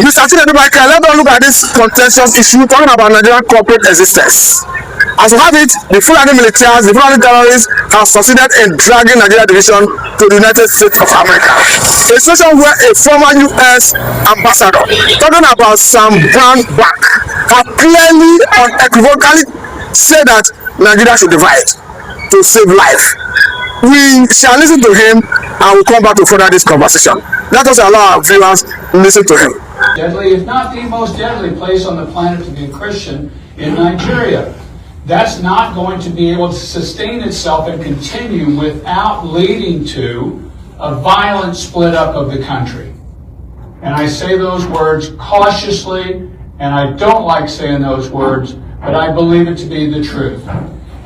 Mr. Chinedu Michael, let us look at this contentious issue talking about Nigerian corporate existence. As we have it, the Fulani militias, the Fulani terrorists have succeeded in dragging Nigeria division to the United States of America. A situation where a former U.S. ambassador talking about Sam Brownback have clearly unequivocally said that Nigeria should divide to save life. We shall listen to him and we'll come back to further this conversation. Let us allow our viewers to listen to him. Deadly, if not the most deadly place on the planet to be a Christian in Nigeria. That's not going to be able to sustain itself and continue without leading to a violent split up of the country. And I say those words cautiously, and I don't like saying those words, but I believe it to be the truth.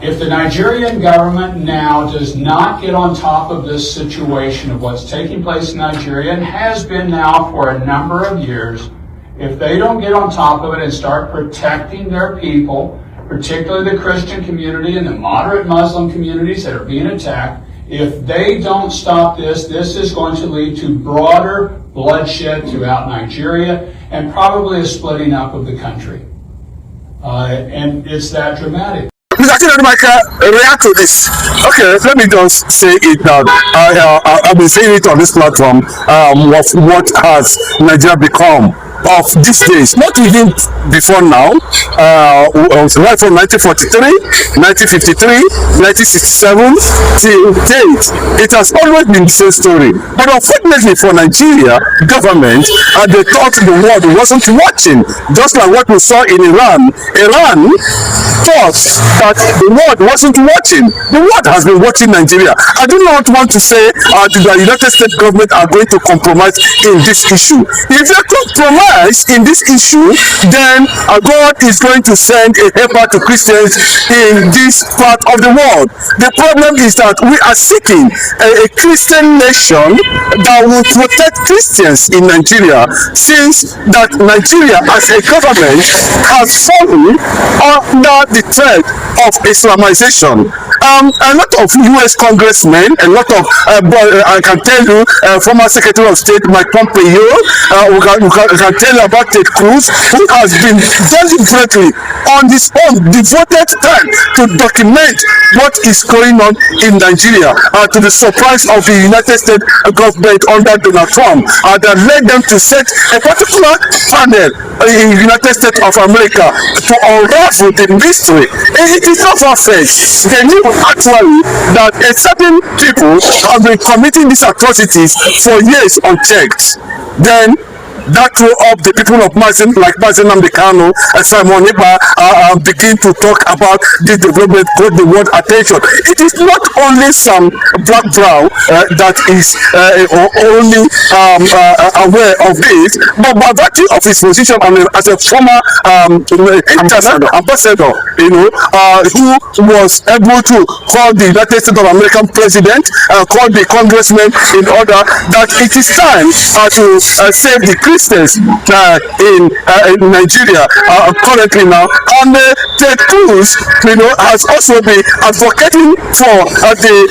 If the Nigerian government now does not get on top of this situation of what's taking place in Nigeria, and has been now for a number of years, if they don't get on top of it and start protecting their people, particularly the Christian community and the moderate Muslim communities that are being attacked, if they don't stop this, this is going to lead to broader bloodshed throughout Nigeria and probably a splitting up of the country. And it's that dramatic. Mr. Chinedu Michael, react to this. Okay, let me just say it now. I've been saying it on this platform. What has Nigeria become of these days? Not even before now. Right from 1943, 1953, 1967 till date, it has always been the same story. But unfortunately for Nigeria government, they thought the world wasn't watching. Just like what we saw in Iran. Iran thought that the world wasn't watching. The world has been watching Nigeria. I do not want to say the United States government are going to compromise in this issue. If they compromise in this issue, then God is going to send a helper to Christians in this part of the world. The problem is that we are seeking a Christian nation that will protect Christians in Nigeria, since that Nigeria as a government has fallen under the threat of Islamization. A lot of U.S. congressmen, a lot of, I can tell you, former Secretary of State Mike Pompeo, we can tell you about Ted Cruz, who has been deliberately on his own devoted time to document what is going on in Nigeria, to the surprise of the United States government under Donald Trump, that led them to set a particular panel in the United States of America to unravel the mystery. It is not far-fetched. They knew actually that a certain people have been committing these atrocities for years unchecked. Then that threw up the people of Mazen, like Mazen Nnamdi Kanu and Simon Ekpa, begin to talk about this development, got the world attention. It is not only some black brow that is only aware of this, but by virtue of his position as a former ambassador, who was able to call the United States of American president, call the congressman in order that it is time to save the Christians in Nigeria currently now. And Ted Cruz, has also been advocating for the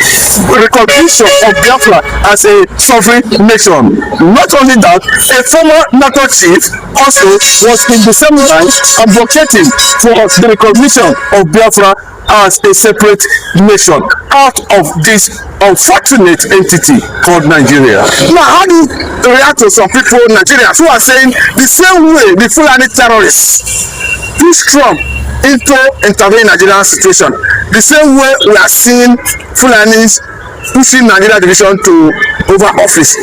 recognition of Biafra as a sovereign nation. Not only that, a former NATO chief also was in the same line advocating for the recognition of Biafra as a separate nation out of this unfortunate entity called Nigeria. Now, how do you react to some people in Nigeria who are saying the same way the Fulani terrorists push Trump into intervening in Nigerian situation, the same way we are seeing Fulanis pushing Nigeria division to over office,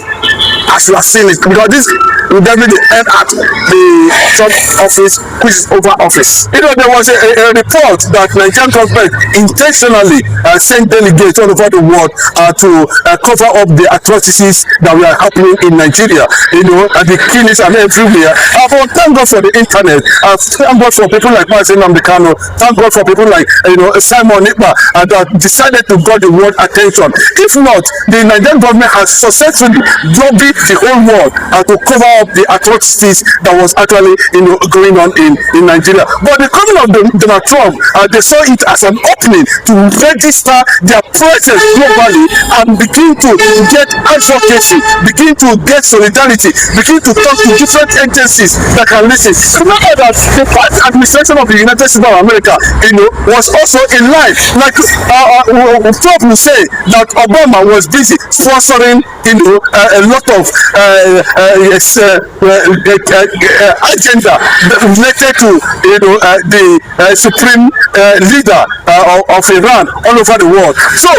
as you are seeing it, because this will definitely end at the Trump office, which is over office. There was a report that Nigerian government intentionally sent delegates all over the world to cover up the atrocities that were happening in Nigeria. And the killings are everywhere. But thank God for the internet. Thank God for people like Mazen Nnamdi Kanu. Thank God for people like Simon Ekpa that decided to get the world attention. If not, the Nigerian government has successfully lobbied the whole world to cover up the atrocities that was actually going on in Nigeria. But the coming of Donald Trump, they saw it as an opening to register their presence globally and begin to get advocacy, begin to get solidarity, begin to talk to different agencies that can listen. Remember that the past administration of the United States of America, was also in line. Like Trump will say that Obama was busy sponsoring, a lot of agenda related to, the supreme leader of Iran all over the world. So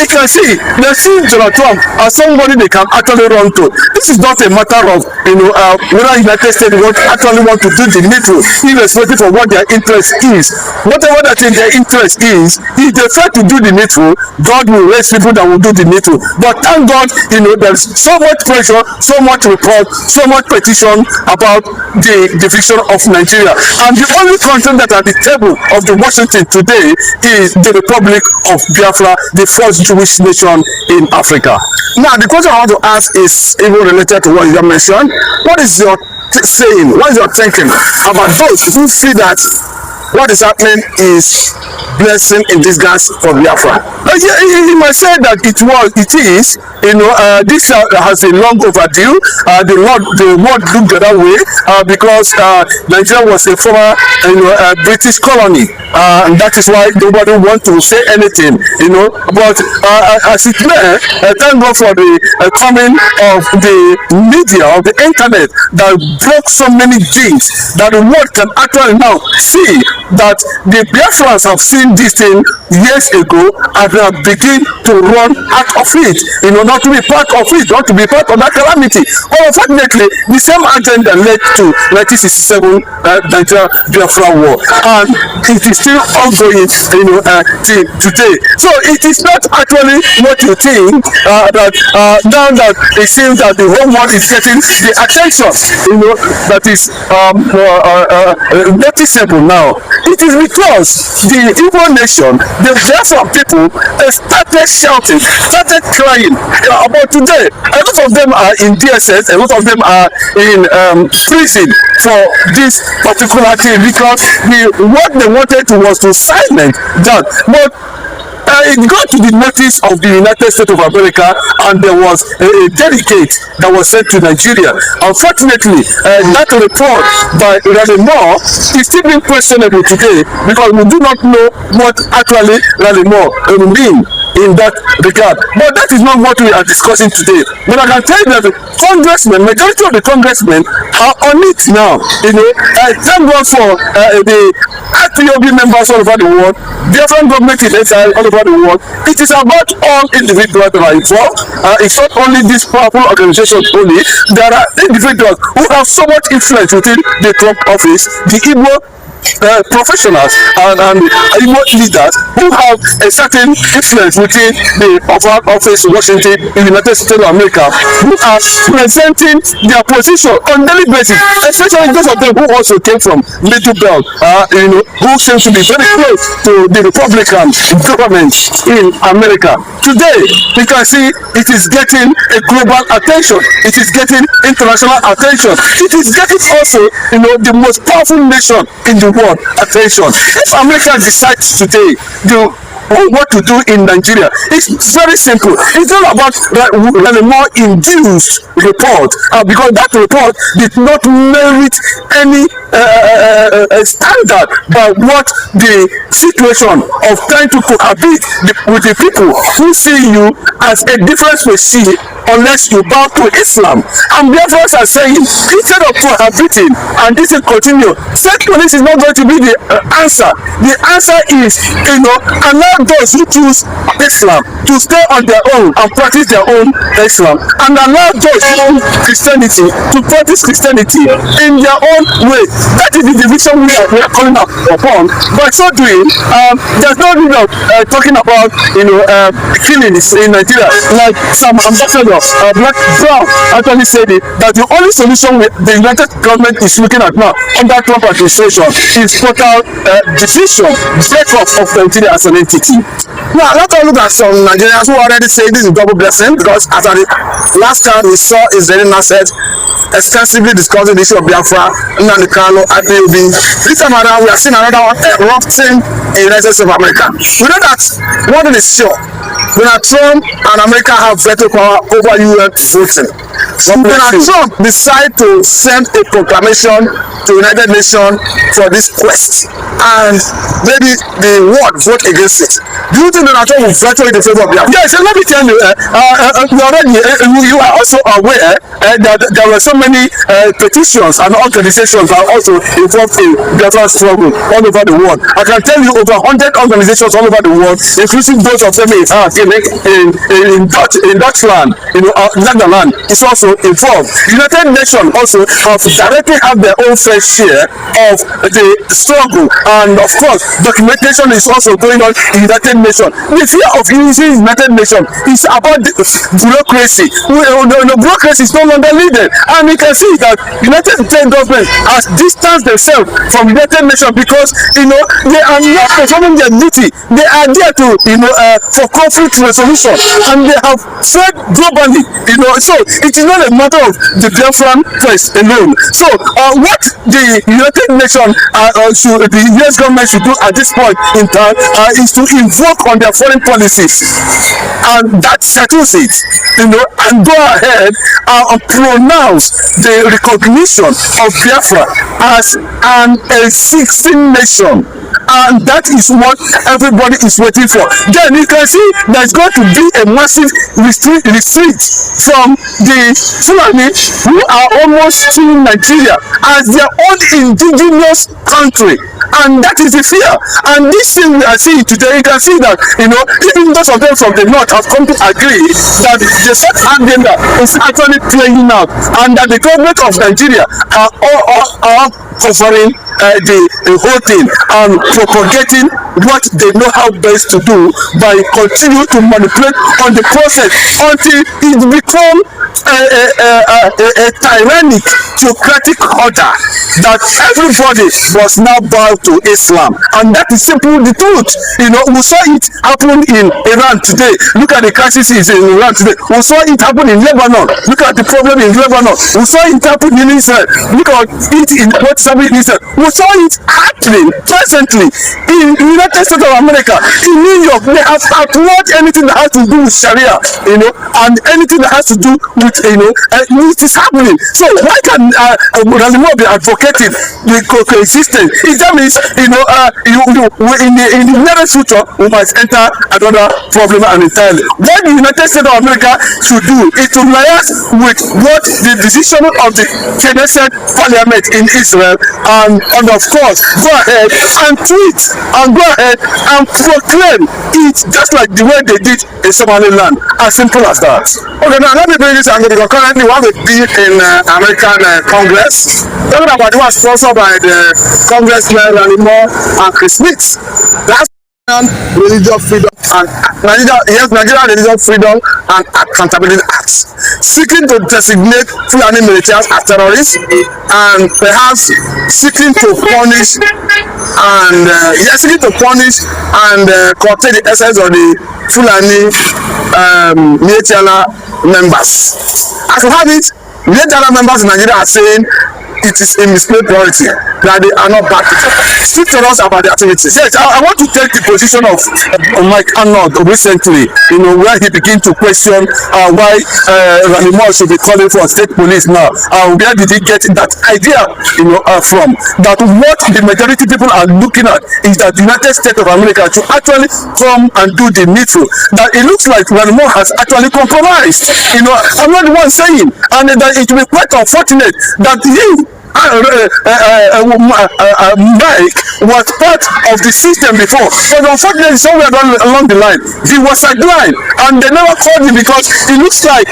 you can see they see Donald Trump as somebody they can actually run to. This is not a matter of whether United States actually want to do the needful, irrespective of what their interest is. Whatever that in their interest is, if they try to do the needful, God will raise people that will do the needful. But thank God, there's so much pressure, so much report, so much petition about the division of Nigeria. And the only country that at the table of the Washington today is the Republic of Biafra, the first Jewish nation in Africa. Now, the question I want to ask is even related to what you mentioned. What is your saying? What is your thinking about those who feel that what is happening is blessing in disguise for Biafra? You might say that it is. This has been long overdue. The world looked the other way because Nigeria was a former British colony, and that is why nobody want to say anything. But as it may, thank God for the coming of the media, of the internet, that broke so many things that the world can actually now see that the Biafrans have seen this thing years ago and they have begin to run out of it, not to be part of it, not to be part of that calamity. Unfortunately, the same agenda led to 1967 Nigeria Biafra war, and it is still ongoing, till today. So it is not actually what you think that now that it seems that the whole world is getting the attention, that is noticeable now. It is because the Igbo nation, the Biafra people, started shouting, started crying about today. A lot of them are in DSS, a lot of them are in prison for this particular thing because what they wanted was to silence that. But it got to the notice of the United States of America, and there was a delegate that was sent to Nigeria. Unfortunately, that report by Raleigh Moore is still being questionable today because we do not know what actually Raleigh Moore will mean in that regard. But that is not what we are discussing today. But I can tell you that the congressmen, majority of the congressmen are on it now. Thank God for the IPOB members all over the world, different government in exile all over the world. It is about all individuals that are involved. It's not only this powerful organization only. There are individuals who have so much influence within the Trump office, the Igbo professionals and Igbo leaders who have a certain influence within the Oval Office in Washington in the United States of America, who are presenting their position on daily basis, especially those of them who also came from Middle Belt, who seems to be very close to the Republican government in America. Today, you can see it is getting a global attention. It is getting international attention. It is getting also, the most powerful nation in the world attention. If America decides today what to do in Nigeria, it's very simple. It's not about the more induced report because that report did not merit any standard by what the situation of trying to cohabit with the people who see you as a different species unless you bow to Islam. And Biafrans are saying, instead of cohabiting and this will continue, state police is not going to be the answer. The answer is, allow those who choose Islam to stay on their own and practice their own Islam, and allow those who choose Christianity to practice Christianity in their own way. That is the division we are calling upon. By so doing, there's no need of talking about killings in Nigeria, like some ambassador Black Brown actually said it, that the only solution the United government is looking at now under Trump administration is total decision, breakup of Nigeria as an entity. Now, let us look at some Nigerians who already say this is double blessing, because as at the last time we saw Israeli Nasser extensively discussing the issue of Biafra, Nnamdi Kanu, IPOB. This time around, we are seeing another one erupting in the United States of America. We know that one thing is sure, Donald Trump and America have veto power over UN voting. Donald Trump decided to send a proclamation to the United Nations for this quest, and maybe the world vote against it. Do you think Donald Trump will veto it in favor of Biafra? Yes, let me tell you, you are also aware that there were so many petitions and organizations that are also involved in Biafra struggle all over the world. I can tell you over 100 organizations all over the world, including those of them in Dutchland, Netherlands, is also involved. United Nations also directly have their own fair share of the struggle, and of course documentation is also going on in United Nations. The fear of using United Nations is about the bureaucracy. The bureaucracy is no longer needed, and we can see that United States government has distanced themselves from United Nations because they are not performing their duty. They are there to for conflict resolution, and they have failed globally. So it is not a matter of the Biafran quest alone. So what the United Nations the US government should do at this point in time is to invoke on their foreign policies, and that settles it. And go ahead and pronounce the recognition of Biafra as an existing nation. And that is what everybody is waiting for. Then you can see there's going to be a massive retreat from the Fulani, who are almost seeing Nigeria as their own indigenous country. And that is the fear. And this thing we are seeing today, you can see that even those of them from the north have come to agree that the set agenda is actually playing out, and that the government of Nigeria are all covering the whole thing and propagating what they know how best to do by continuing to manipulate on the process until it becomes a tyrannic theocratic order that everybody must now bow to Islam. And that is simply the truth. We saw it happen in Iran today. Look at the crisis in Iran today. We saw it happen in Lebanon. Look at the problem in Lebanon. We saw it happen in Israel. Look at it in what's happening in Israel. We saw it happening presently in the United States of America. In New York, they have outlawed anything that has to do with Sharia, and anything that has to do with, it is happening. So why can Ranimo be advocating the coexistence? If that means, in the nearest future, we might enter another problem entirely. What the United States of America should do is to liaise with what the decision of the Knesset Parliament in Israel, and of course, go ahead and tweet and go ahead and proclaim it just like the way they did in Somaliland. As simple as that. Okay, now let me bring this angle, because currently we have a bill in American Congress talking about what was sponsored by the Congressmen Ranimo and Chris Smith. That's Religious Freedom and Nigerian Religious Freedom and Accountability Act, seeking to designate Fulani militias as terrorists, and perhaps seeking to punish and curtail the essence of the Fulani militia members. As we have it, militia members in Nigeria are saying it is a misplaced priority, that they are not back. Speak to us about the activities. Yes, I want to take the position of Mike Arnold recently, where he began to question why Ranimo should be calling for state police now. Where did he get that idea from? That what the majority people are looking at is that the United States of America should actually come and do the needful. That it looks like Ranimo has actually compromised. I'm not the one saying, and that it will be quite unfortunate that he Mike was part of the system before, but unfortunately somewhere along the line he was sidelined and they never called him because it looks like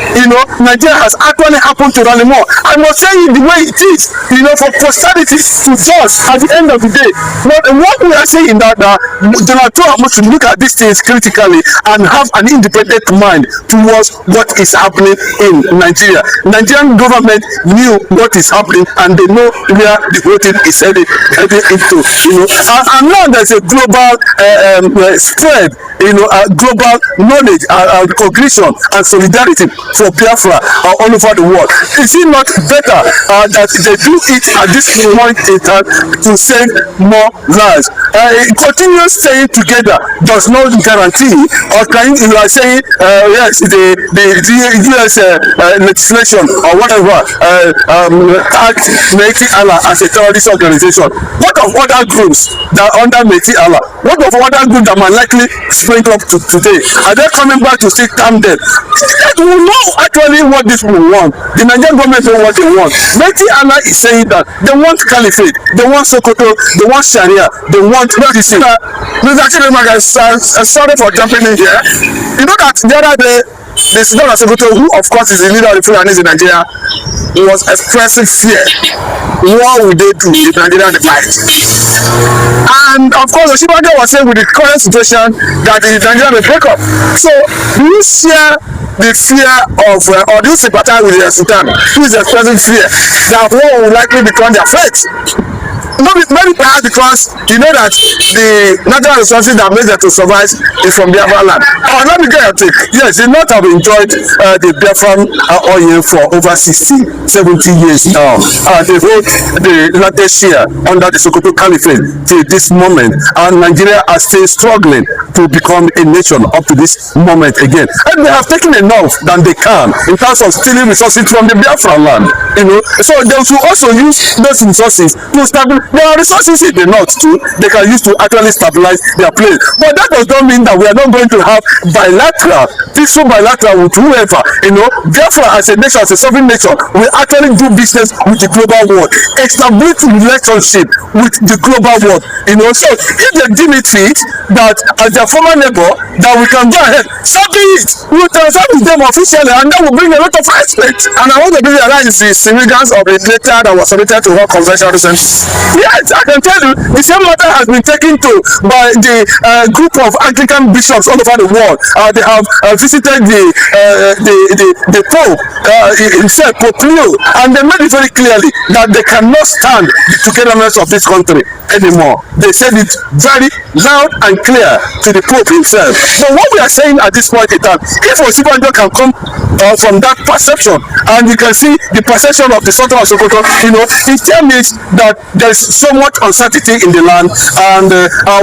Nigeria has actually happened to Ronnie Moore. I must say it the way it is, for posterity to judge at the end of the day. But what we are saying that Donald Trump must look at these things critically and have an independent mind towards what is happening in Nigeria. Nigerian government knew what is happening and they know where the whole thing is heading into. And now there's a global spread, global knowledge and recognition and solidarity for Biafra all over the world. Is it not better that they do it at this point in time to save more lives? Continuous staying together does not guarantee, or can you are saying yes, the US legislation or whatever act making Allah as a terrorist organization. What of other groups that are under Meti Allah? What of other groups that might likely spring up today? Are they coming back to still calm them? We know actually what this will want. The Nigerian government know what they want. Meti Allah is saying that they want caliphate, they want Sokoto, they want Sharia, they want medicine. Mr. Chidemaga, sorry for jumping in here. You know that the other day, the Sultan of Sokoto, who of course is the leader of the Fulanis in Nigeria, was expressing fear. What would they do if Nigeria divides? And of course, Osinbajo was saying with the current situation that the Nigeria will break up. So, do you share the fear of, or do you sympathize with the Sultan who is expressing fear that war will likely become their fate? Maybe perhaps because you know that the natural resources that make them to survive is from Biafra land. Oh, let me get your take. Yes, they not have enjoyed the Biafran oil for over 60, 70 years now. They hold the largest share under the Sokoto Caliphate till this moment, and Nigeria are still struggling to become a nation up to this moment again. And they have taken enough than they can in terms of stealing resources from the Biafra land. So they should also use those resources to establish. There are resources in the north too they can use to actually stabilize their place. But that does not mean that we are not going to have peaceful bilateral with whoever. Biafra as a nation, as a sovereign nation, will actually do business with the global world, establish relationship with the global world. So if they deem it fit that as their former neighbor, that we can go ahead, so be it. We will transact with them officially, and that will bring a lot of respect. And I want to realize the significance of the letter that was submitted to World Convention recently. Yes, I can tell you, the same matter has been taken to by the group of Anglican bishops all over the world. They have visited the Pope himself, Pope Leo, and they made it very clearly that they cannot stand the togetherness of this country anymore. They said it very loud and clear to the Pope himself. But what we are saying at this point in time, if Osinbajo can come from that perception, and you can see the perception of the Sultan of Sokoto, it tells me that there is so much uncertainty in the land, and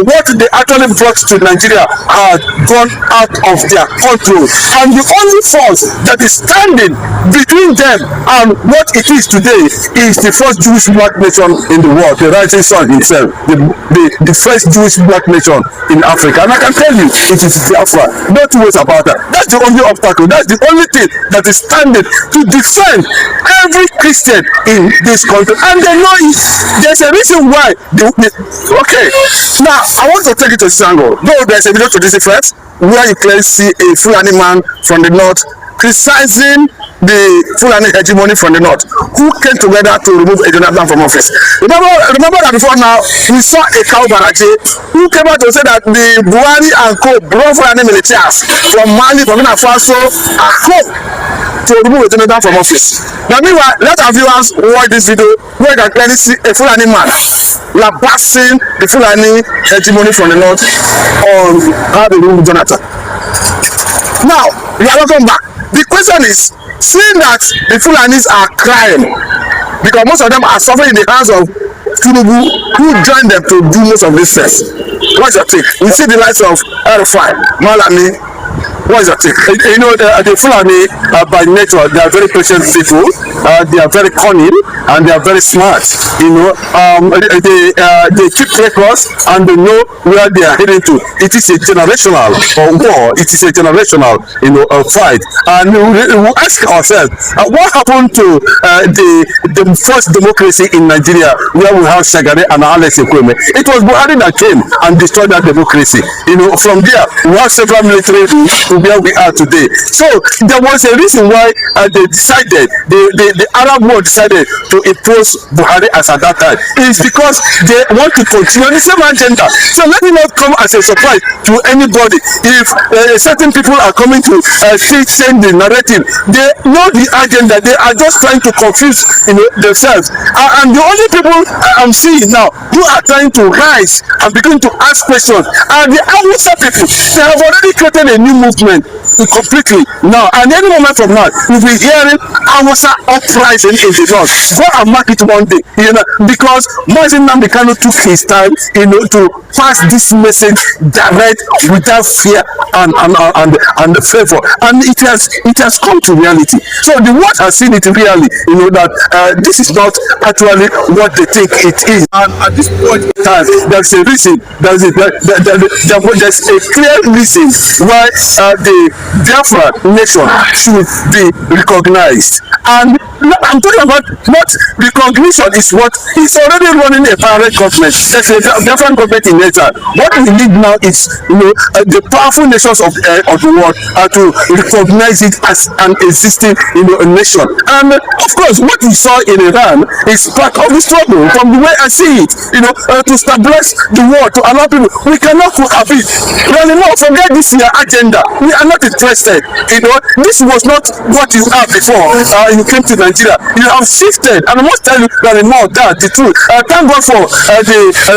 what they actually brought to Nigeria had gone out of their control. And the only force that is standing between them and what it is today is the first Jewish black nation in the world, the rising sun himself, the first Jewish black nation in Africa. And I can tell you, it is Biafra. No two ways about that. That's the only obstacle. That's the only thing that is standing to defend every Christian in this country. And they know it. There's a reason why. Okay. Now, I want to take it to this angle. Though there's a video to this effect, where you clearly see a Fulani man from the north criticizing the Fulani hegemony from the north, who came together to remove a Jonathan from office. Remember that before now, we saw a Kawu Baraje who came out to say that the Buhari and co brought Fulani militias from Mali, from Burkina Faso, are home to remove a Jonathan from office. Now, meanwhile, let our viewers watch this video where you can clearly see a Fulani man lambasting the Fulani hegemony from the north on how they remove Jonathan. Now, we are welcome back. The question is, seeing that the Fulanis are crying because most of them are suffering in the hands of Tinubu, who joined them to do most of this things. What's your take? We see the likes of El-Rufai, Malami, what is that thing? You know, the Fulani by nature, they are very patient people. They are very cunning and they are very smart. You know, they keep records and they know where they are heading to. It is a generational war. It is a generational, you know, fight. And we ask ourselves, what happened to the first democracy in Nigeria, where we have Shagari and Alex Ekweme? It was Buhari that came and destroyed that democracy. You know, from there, we have several military to where we are today. So there was a reason why they decided, the Arab world decided to impose Buhari as at that time. It's because they want to continue the same agenda. So let it not come as a surprise to anybody if certain people are coming to change the narrative. They know the agenda. They are just trying to confuse, you know, themselves. And the only people I'm seeing now who are trying to rise and begin to ask questions are the Hausa people. They have already created a new movement completely now, and any moment from now we'll be hearing Hausa uprising in the north. Go and mark it one day, you know, because Mazi Nnamdi Kanu took his time, you know, to pass this message direct without fear and favor, and it has come to reality. So the world has seen it really, you know, that this is not actually what they think it is. And at this point in time, there's a reason, there's a clear reason why the Biafra nation should be recognized. And I'm talking about not recognition is what is already running a parallel government. There's a different government in nature. What we need now is, you know, the powerful nations of the world are to recognize it as an existing, you know, nation. And of course, what we saw in Iran is part of the struggle. From the way I see it, you know, to stabilize the world, to allow people, we cannot cohabit. Really, no, forget this year agenda. We are not interested. You know, this was not what you had before. You came to Nigeria. You have shifted, and I must tell you that more that the truth. Thank God for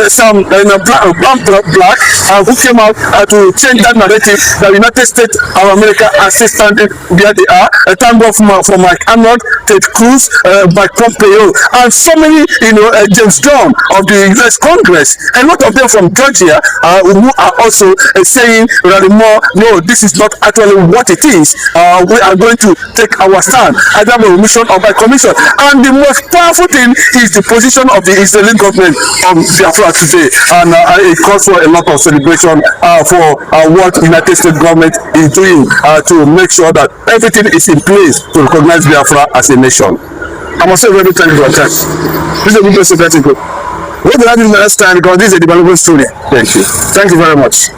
some black who came out to change that narrative that United States of America are still standing where they are. Thank God for Mike Arnold, Ted Cruz, Mike Pompeo, and so many, you know, James Dunn of the U.S. Congress. A lot of them from Georgia who are also saying rather more, no, this is not actually what it is. We are going to take our stand either by omission or by commission. And the most powerful thing is the position of the Israeli government on Biafra today. And it calls for a lot of celebration for what United States government is doing to make sure that everything is in place to recognize Biafra as a nation. I must say very thank you for your time. This is a good place to get to go. What do I do next time? Because this is a development story. Thank you. Thank you very much.